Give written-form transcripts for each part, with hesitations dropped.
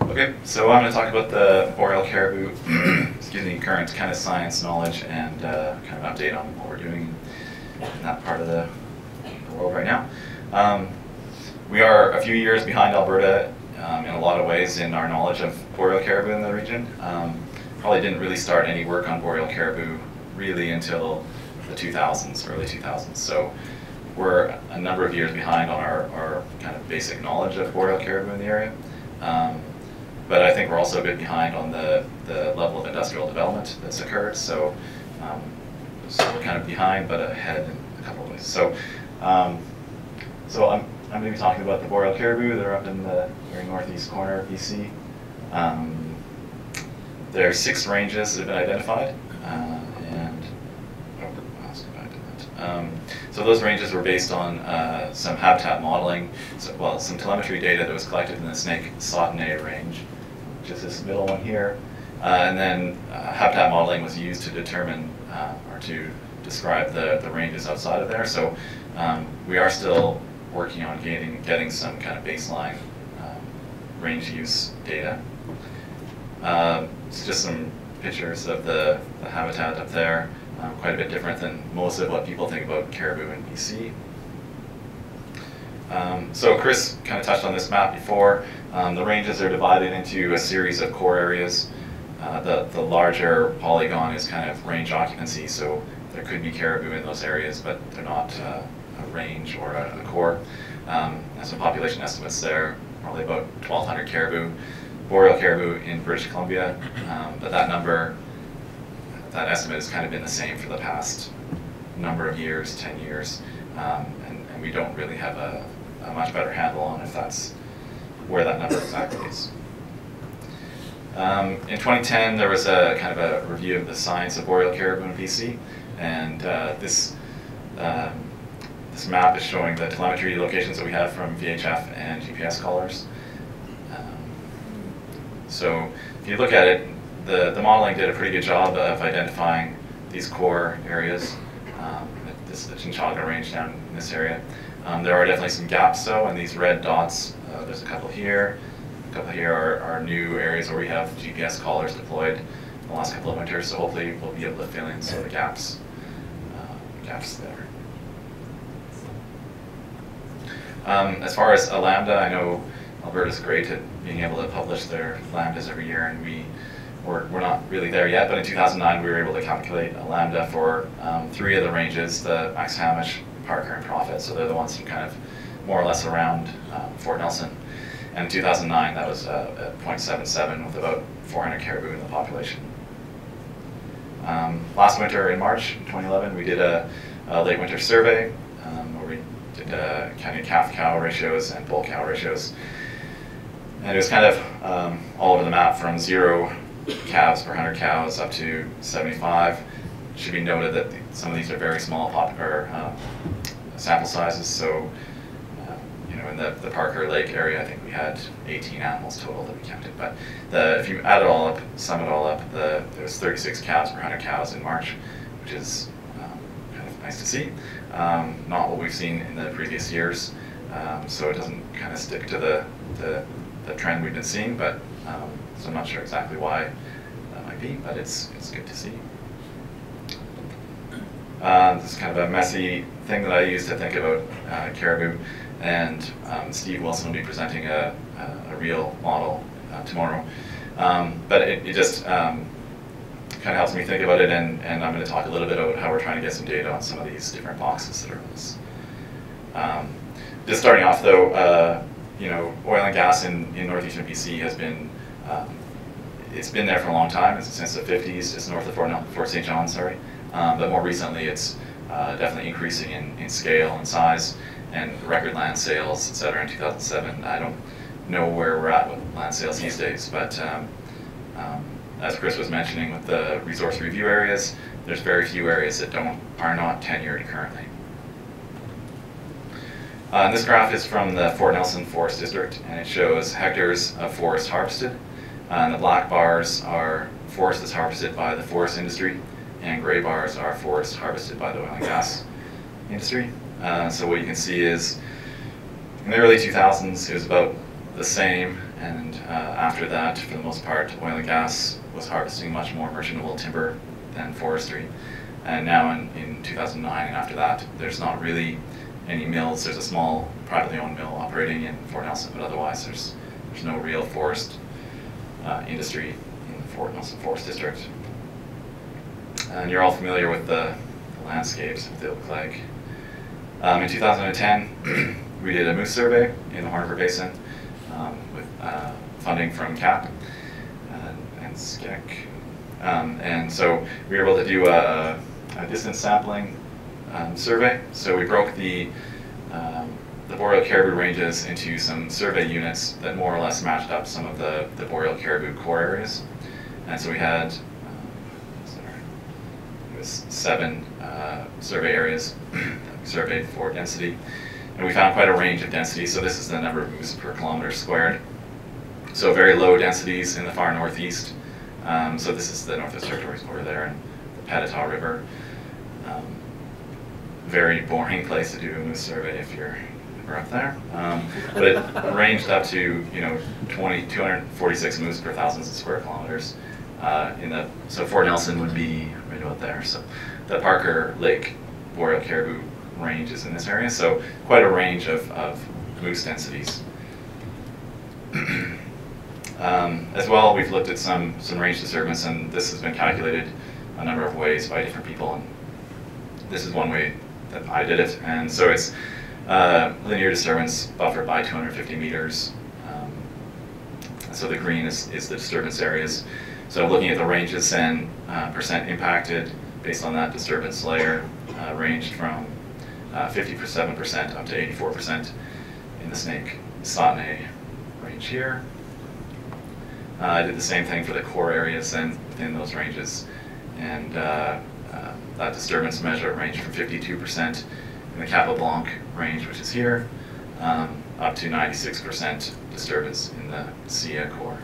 Okay, so I'm going to talk about the Boreal Caribou, excuse me, current kind of science knowledge and kind of an update on what we're doing in that part of the world right now. We are a few years behind Alberta in a lot of ways in our knowledge of Boreal Caribou in the region. Probably didn't really start any work on Boreal Caribou really until the 2000s, early 2000s. So we're a number of years behind on our kind of basic knowledge of Boreal Caribou in the area. But I think we're also a bit behind on the level of industrial development that's occurred. So, so we're kind of behind, but ahead in a couple of ways. So, so I'm going to be talking about the Boreal Caribou. They're up in the very northeast corner of BC. There are 6 ranges that have been identified, and let's go back to that. So those ranges were based on some habitat modeling, some telemetry data that was collected in the Snake Sauterne range, which is this middle one here. And then habitat modeling was used to determine or to describe the ranges outside of there. So we are still working on getting some kind of baseline range use data. It's just some pictures of the habitat up there. Quite a bit different than most of what people think about caribou in BC. So Chris kind of touched on this map before. The ranges are divided into a series of core areas. The larger polygon is kind of range occupancy, so there could be caribou in those areas, but they're not a range or a core. There's some population estimates there, probably about 1,200 caribou. Boreal caribou in British Columbia, but that estimate has kind of been the same for the past number of years, 10 years, and we don't really have a much better handle on if that's where that number exactly is. In 2010, there was a kind of a review of the science of Boreal caribou in BC, and this map is showing the telemetry locations that we have from VHF and GPS collars. So if you look at it, the modeling did a pretty good job of identifying these core areas. This is the Chinchaga range down in this area. There are definitely some gaps though, and these red dots, there's a couple here. A couple here are new areas where we have GPS collars deployed in the last couple of winters, so hopefully we'll be able to fill in some of the gaps there. As far as a lambda, I know Alberta's great at being able to publish their lambdas every year, and we're not really there yet, but in 2009 we were able to calculate a lambda for 3 of the ranges, the Max Hamish, Parker, and Prophet, so they're the ones who kind of more or less around Fort Nelson. And in 2009 that was at 0.77 with about 400 caribou in the population. Last winter in March 2011 we did a late winter survey where we did counting calf-cow ratios and bull-cow ratios. And it was kind of all over the map from 0 calves per 100 cows up to 75. It should be noted that some of these are very small sample sizes. So, you know, in the Parker Lake area, I think we had 18 animals total that we counted. But if you add it all up, sum it all up, there was 36 calves per 100 cows in March, which is kind of nice to see. Not what we've seen in the previous years, so it doesn't kind of stick to the trend we've been seeing, but so I'm not sure exactly why that might be, but it's good to see. This is kind of a messy thing that I use to think about caribou, and Steve Wilson will be presenting a real model tomorrow. But it just kind of helps me think about it, and I'm going to talk a little bit about how we're trying to get some data on some of these different boxes that are in this. Just starting off though, you know, oil and gas in northeastern BC has been, it's been there for a long time, since the 50s, just north of Fort St. John, sorry. But more recently it's definitely increasing in scale and size, and record land sales, et cetera, in 2007. I don't know where we're at with land sales these days, but as Chris was mentioning with the resource review areas, there's very few areas that are not tenured currently. This graph is from the Fort Nelson Forest District, and it shows hectares of forest harvested. And the black bars are forest that's harvested by the forest industry, and gray bars are forest harvested by the oil and gas industry. So what you can see is in the early 2000s it was about the same, And after that, for the most part, oil and gas was harvesting much more merchantable timber than forestry. And now in 2009 and after that, there's not really any mills. There's a small privately owned mill operating in Fort Nelson, but otherwise there's no real forest industry in the Fort Nelson Forest District. And you're all familiar with the landscapes, what they look like. In 2010, we did a moose survey in the Horn River Basin with funding from CAP and SCEC. And so we were able to do a distance sampling survey. So we broke the Boreal Caribou ranges into some survey units that more or less matched up some of the Boreal Caribou core areas. And so we had it was 7 survey areas that we surveyed for density. And we found quite a range of density. So this is the number of moose per kilometer squared. So very low densities in the far northeast. So this is the Northwest Territories over there and the Pedataw River. Very boring place to do a moose survey if you're ever up there. But it ranged up to 246 moose per 1,000 square kilometers. So Fort Nelson would be right about there. So the Parker Lake Boreal Caribou range is in this area. So quite a range of moose densities. As well, we've looked at some range disturbance, and this has been calculated a number of ways by different people. And this is one way that I did it. And so it's linear disturbance buffered by 250 meters. So the green is the disturbance areas. So looking at the ranges and percent impacted based on that disturbance layer ranged from 57% up to 84% in the Snake Sautney range here. I did the same thing for the core areas and within those ranges, and that disturbance measure ranged from 52% in the Cabo Blanc range, which is here, up to 96% disturbance in the Sia core.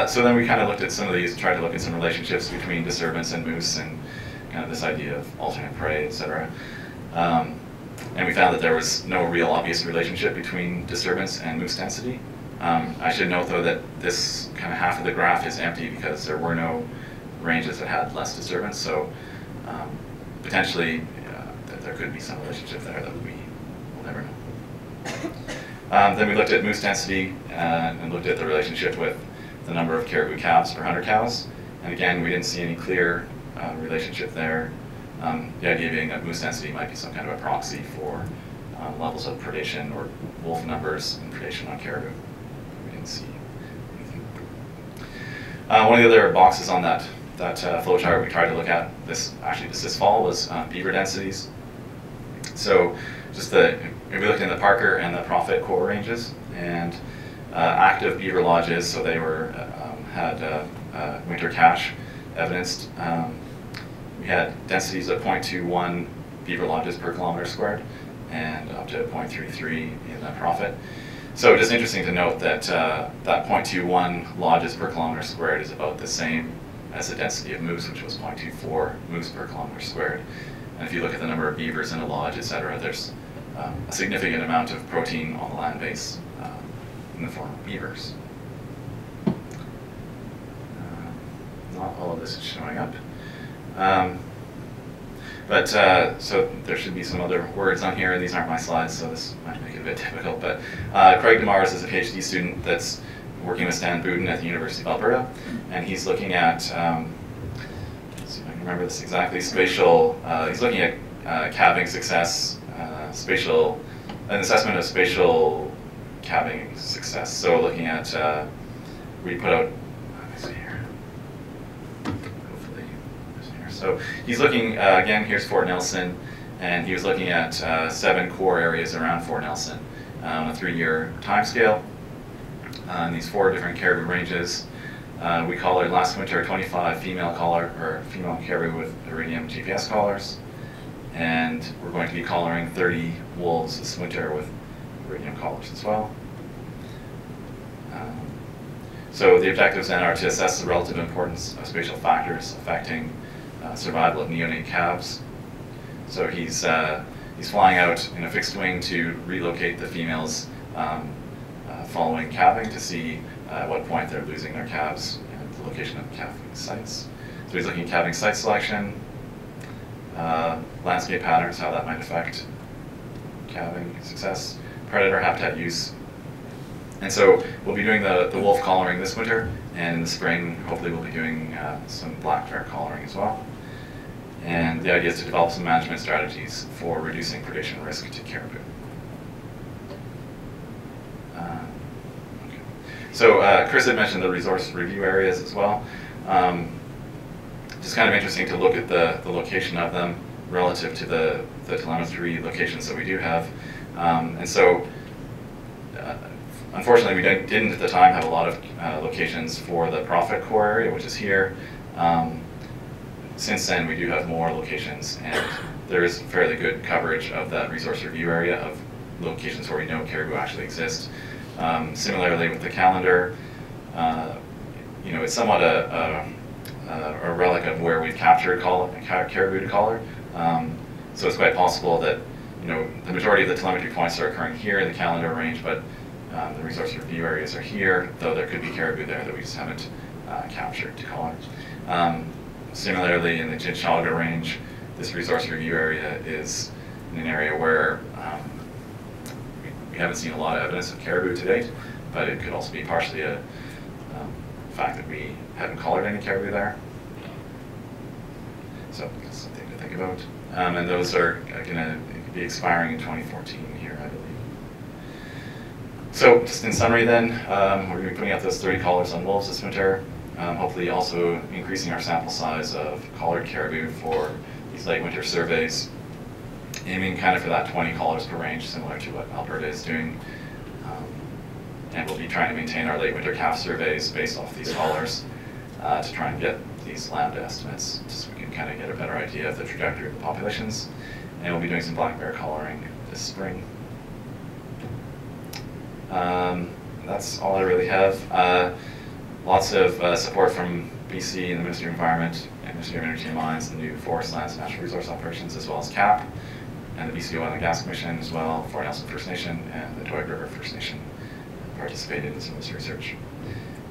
So then we kind of looked at some of these, tried to look at some relationships between disturbance and moose and kind of this idea of alternate prey, etc. And we found that there was no real obvious relationship between disturbance and moose density. I should note though that this kind of half of the graph is empty because there were no ranges that had less disturbance, so potentially there could be some relationship there that we will never know. Then we looked at moose density and looked at the relationship with the number of caribou calves per 100 cows. And again, we didn't see any clear relationship there. The idea being that moose density might be some kind of a proxy for levels of predation or wolf numbers and predation on caribou. We didn't see anything. One of the other boxes on that flowchart we tried to look at this fall was beaver densities. So just if we looked in the Parker and the Prophet core ranges and active beaver lodges, so they had winter cache evidenced. We had densities of 0.21 beaver lodges per kilometer squared and up to 0.33 in the Prophet. So just interesting to note that that 0.21 lodges per kilometer squared is about the same as the density of moose, which was 0.24 moose per kilometer squared. And if you look at the number of beavers in a lodge, etc., there's a significant amount of protein on the land base in the form of beavers. Not all of this is showing up. So there should be some other words on here. These aren't my slides, so this might make it a bit difficult. But Craig DeMars is a PhD student that's working with Stan Bouden at the University of Alberta, and he's looking at, let's see if I can remember this exactly, spatial, he's looking at calving success, spatial, an assessment of spatial calving success. So looking at, we put out, let me see here. So he's looking, again, here's Fort Nelson, and he was looking at 7 core areas around Fort Nelson on a 3-year time scale. In these 4 different caribou ranges. We collared last winter 25 female caribou with iridium GPS collars, and we're going to be collaring 30 wolves this winter with iridium collars as well. So the objectives then are to assess the relative importance of spatial factors affecting survival of neonate calves. So he's he's flying out in a fixed wing to relocate the females following calving to see at what point they're losing their calves and the location of calving sites. So he's looking at calving site selection, landscape patterns, how that might affect calving success, predator habitat use. And so we'll be doing the wolf collaring this winter, and in the spring, hopefully we'll be doing some black bear collaring as well. And the idea is to develop some management strategies for reducing predation risk to caribou. Okay. So Chris had mentioned the resource review areas as well. Just kind of interesting to look at the location of them relative to the telemetry locations that we do have. And so unfortunately, we didn't at the time have a lot of locations for the profit core area, which is here. Since then, we do have more locations, and there is fairly good coverage of that resource review area of locations where we know caribou actually exist. Similarly, with the calendar, it's somewhat a relic of where we've captured caribou to collar. So it's quite possible that the majority of the telemetry points are occurring here in the calendar range, but the resource review areas are here, though there could be caribou there that we just haven't captured to collar. Similarly, in the Chinchilga range, this resource review area is in an area where we haven't seen a lot of evidence of caribou to date, but it could also be partially a fact that we haven't collared any caribou there. So that's something to think about. And those are going to be expiring in 2014 here, I believe. So just in summary then, we're going to be putting out those 30 collars on wolves this winter, hopefully also increasing our sample size of collared caribou for these late winter surveys, aiming kind of for that 20 collars per range, similar to what Alberta is doing. And we'll be trying to maintain our late winter calf surveys based off these collars to try and get these lambda estimates so we can kind of get a better idea of the trajectory of the populations. And we'll be doing some black bear collaring this spring. That's all I really have. Lots of support from BC and the Ministry of Environment and Ministry of Energy and Mines, the new Forest Lands and Natural Resource Operations, as well as CAP, and the BC Oil and Gas Commission as well, Fort Nelson First Nation, and the Doig River First Nation participated in some of this research.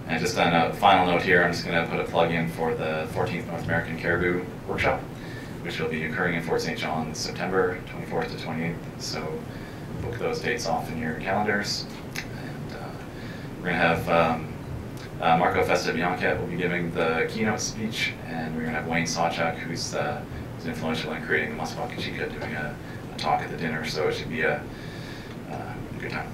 And just on a final note here, I'm just going to put a plug in for the 14th North American Caribou Workshop, which will be occurring in Fort St. John September 24th to 28th. So book those dates off in your calendars. And we're going to have Marco Festa-Bianca will be giving the keynote speech, and we're going to have Wayne Sawchuk, who's influential in creating the Musqueam Kachika, doing a talk at the dinner. So it should be a good time.